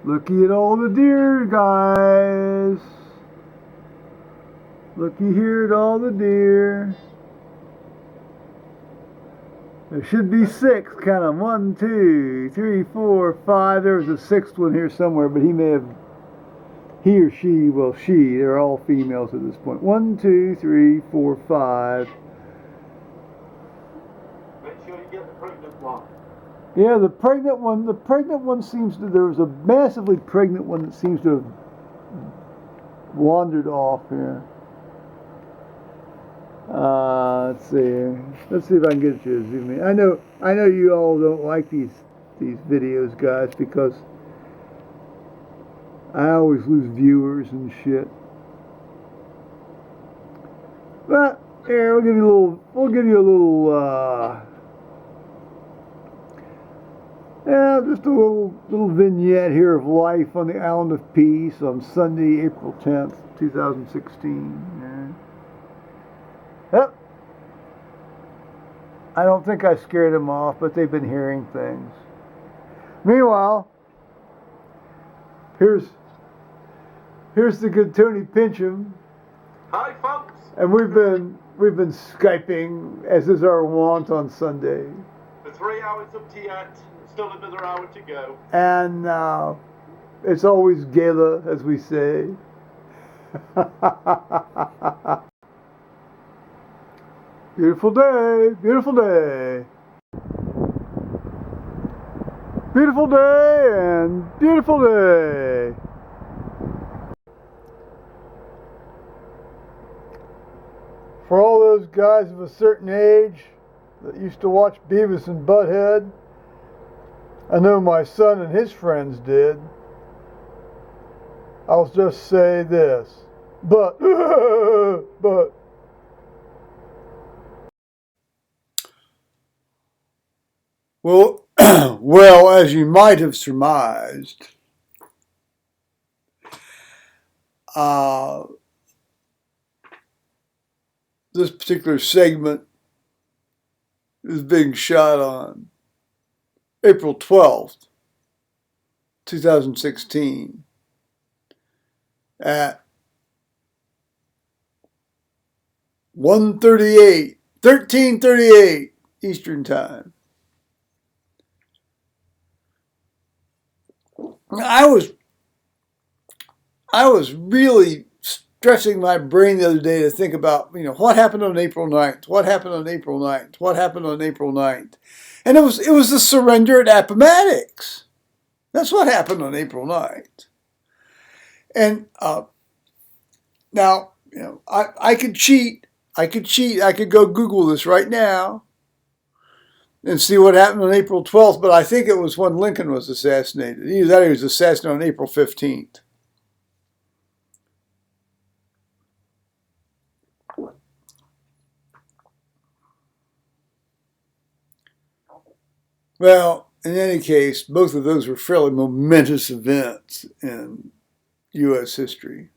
Looky at all the deer, guys. Looky here at all the deer. There should be six. Count them. 1, 2, 3, 4, 5. There was a sixth one here somewhere, but he or she, well, they're all females at this point. 1, 2, 3, 4, 5. Make sure you get the pregnant one. Yeah, the pregnant one seems to, there was a massively pregnant one that seems to have wandered off here. Let's see. Let's see if I can get you to zoom in. I know you all don't like these videos, guys, because I always lose viewers and shit. But here, we'll give you a little just a little vignette here of life on the Island of Peace on Sunday, April 10th, 2016. Yep. I don't think I scared them off, but they've been hearing things. Meanwhile, here's the good Tony Pincham. Hi, folks. And we've been Skyping, as is our wont on Sunday. The 3 hours up to yet. Still another hour to go. And it's always gala, as we say. Beautiful day, beautiful day. Beautiful day and beautiful day. For all those guys of a certain age that used to watch Beavis and Butthead, I know my son and his friends did. I'll just say this, but. Well, well, as you might have surmised, this particular segment is being shot on April 12th, 2016 at 13:38 Eastern Time. I was really stretching my brain the other day to think about, what happened on April 9th? What happened on April 9th? What happened on April 9th? And it was the surrender at Appomattox. That's what happened on April 9th. And now, I could cheat. I could go Google this right now and see what happened on April 12th, but I think it was when Lincoln was assassinated. Either that or he was assassinated on April 15th. Well, in any case, both of those were fairly momentous events in U.S. history.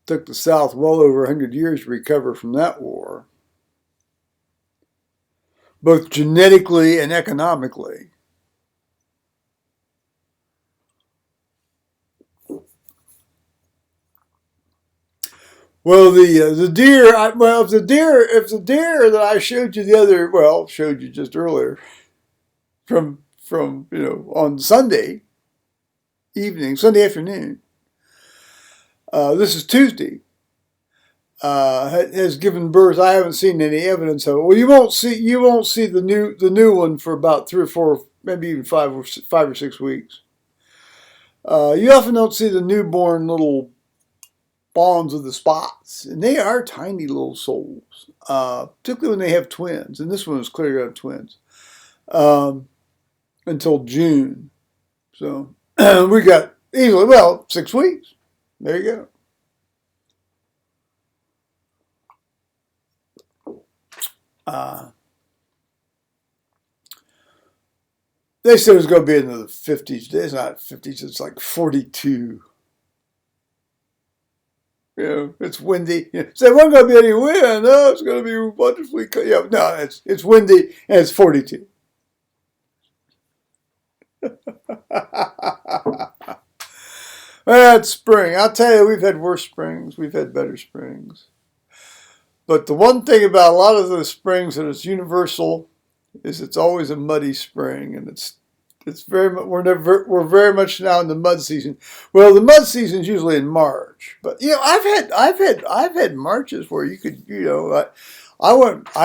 Took the South well over 100 years to recover from that war, both genetically and economically. Well, the deer. If the deer that I showed you showed you just earlier, from on Sunday evening, Sunday afternoon. This is Tuesday. Has given birth. I haven't seen any evidence of it. Well, you won't see the new one for about 3 or 4, maybe even 5 or 6 weeks. You often don't see the newborn little fawns with the spots, and they are tiny little souls, particularly when they have twins. And this one was clearly going to have twins until June. So we got easily 6 weeks. There you go. They said it was going to be in the 50s. It's not 50s. It's like 42. It's windy. So there wasn't going to be any wind. No, it's going to be wonderfully cold. No, it's windy and it's 42. That's spring. I'll tell you, we've had worse springs. We've had better springs. But the one thing about a lot of those springs that is universal is it's always a muddy spring, and it's very we're very much now in the mud season. Well, the mud season is usually in March, but I've had Marches where you could I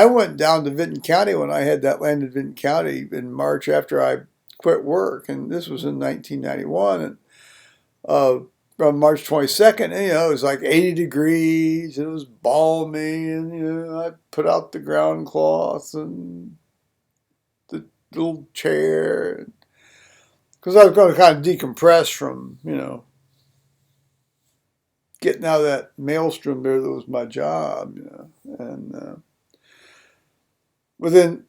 went down to Vinton County when I had that land in Vinton County in March after I quit work, and this was in 1991, and on March 22nd, and, it was like 80 degrees, and it was balmy, and I put out the ground cloth and the little chair, because I was going to kind of decompress from getting out of that maelstrom there that was my job, and within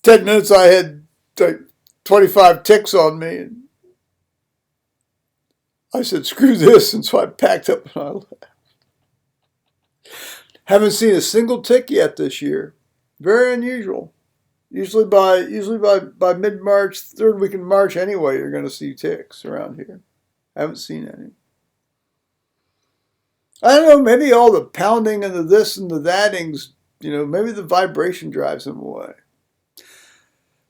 10 minutes I had like 25 ticks on me, and I said, screw this, and so I packed up and I left. Haven't seen a single tick yet this year. Very unusual. Usually by mid-March, third week in March anyway, you're going to see ticks around here. Haven't seen any. I don't know, maybe all the pounding and the this and the thatings, maybe the vibration drives them away.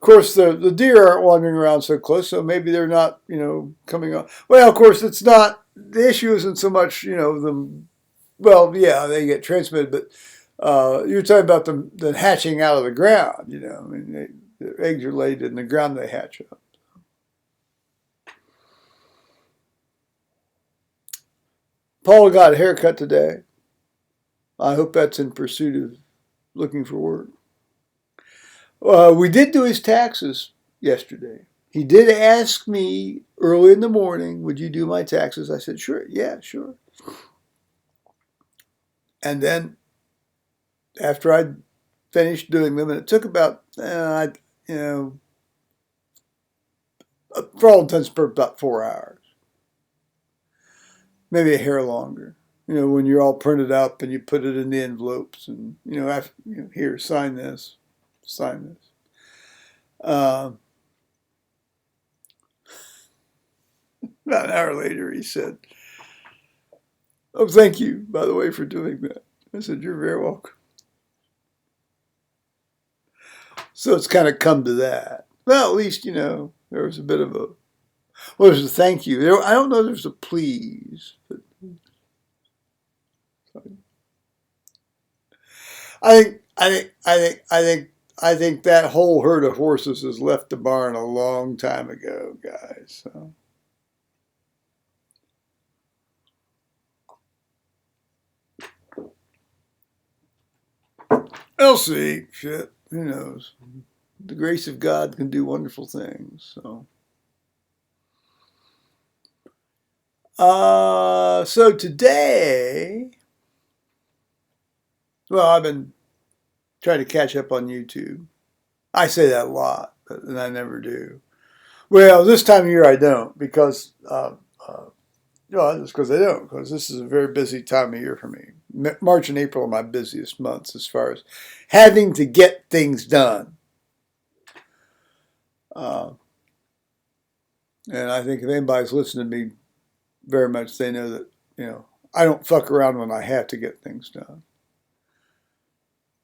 Of course, the deer aren't wandering around so close, so maybe they're not, coming on. Well, of course, it's not, the issue isn't so much, them, well, yeah, they get transmitted, but you're talking about them hatching out of the ground, I mean, their eggs are laid in the ground, they hatch up. Paul got a haircut today. I hope that's in pursuit of looking for work. We did do his taxes yesterday. He did ask me early in the morning, would you do my taxes? I said, sure. Yeah, sure. And then after I finished doing them, and it took about, for all intents and purposes, about 4 hours. Maybe a hair longer. When you're all printed up and you put it in the envelopes and, here, sign this. Sign this. About an hour later, he said, oh, thank you, by the way, for doing that. I said, you're very welcome. So it's kind of come to that. Well, at least, there was a bit of there's a thank you. I don't know if there's a please. But I think that whole herd of horses has left the barn a long time ago, guys. So. We'll see. Shit. Who knows? The grace of God can do wonderful things. So today, well, I've been trying to catch up on YouTube. I say that a lot, and I never do. Well, this time of year I don't, because it's because I don't, because this is a very busy time of year for me. March and April are my busiest months as far as having to get things done. And I think if anybody's listening to me very much, they know that, I don't fuck around when I have to get things done.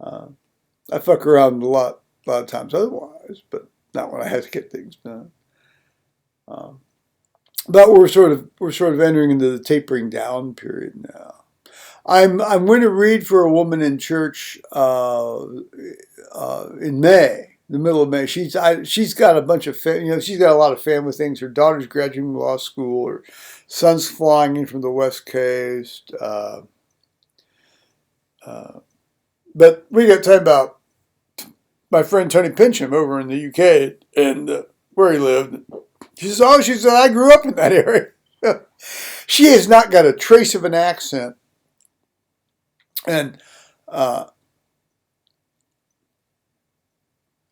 I fuck around a lot of times otherwise, but not when I have to get things done. But we're sort of entering into the tapering down period now. I'm going to read for a woman in church in May, the middle of May. She's got a bunch of she's got a lot of family things. Her daughter's graduating from law school. Her son's flying in from the West Coast. But we got time about my friend Tony Pincham over in the UK and where he lived. She said, I grew up in that area. She has not got a trace of an accent. And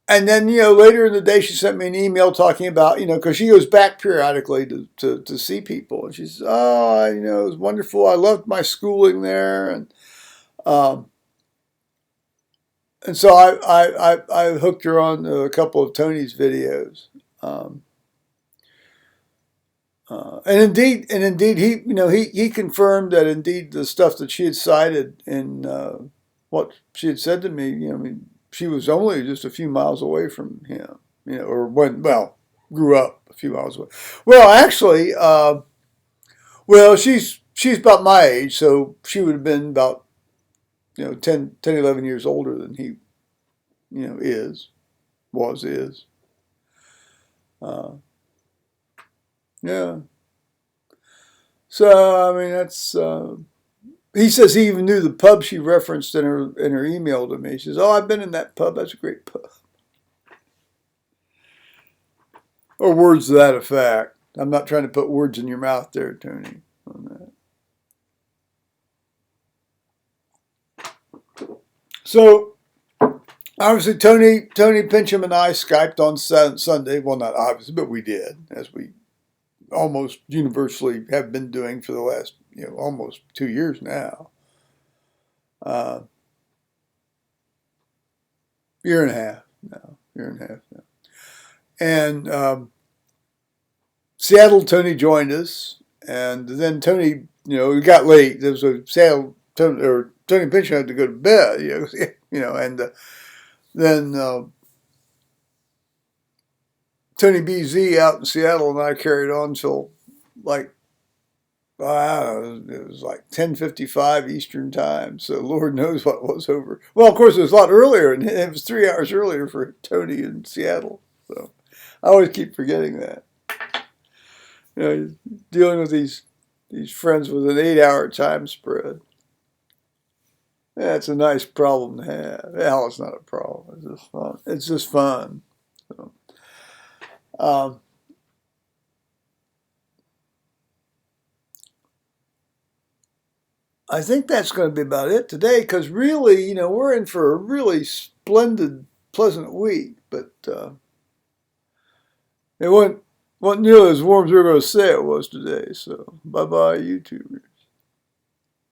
then, later in the day, she sent me an email talking about, because she goes back periodically to see people. And she says, it was wonderful. I loved my schooling there. And and so I hooked her on a couple of Tony's videos. Um, and indeed, he confirmed that indeed the stuff that she had cited in what she had said to me, I mean, she was only just a few miles away from him, grew up a few miles away. Well, actually, she's about my age, so she would have been about 10, 11 years older than he, is. Uh, yeah. So I mean, that's. He says he even knew the pub she referenced in her email to me. She says, "Oh, I've been in that pub. That's a great pub." Or words to that effect. I'm not trying to put words in your mouth there, Tony, on that. So obviously, Tony Pincham and I Skyped on Sunday. Well, not obviously, but we did, as we almost universally have been doing for the last almost 2 years now. Year and a half now. And Seattle, Tony joined us, and then Tony, it got late. There was a Seattle, Tony Pincham had to go to bed, and then Tony BZ out in Seattle and I carried on till like, I don't know, it was like 10:55 Eastern time, so Lord knows what was over. Well, of course, it was a lot earlier, and it was 3 hours earlier for Tony in Seattle, so I always keep forgetting that. Dealing with these friends with an 8-hour time spread. Yeah, it's a nice problem to have. Hell, it's not a problem. It's just fun. It's just fun. So, I think that's going to be about it today, because really, we're in for a really splendid, pleasant week, but it wasn't nearly as warm as we were going to say it was today. So, bye-bye, YouTube.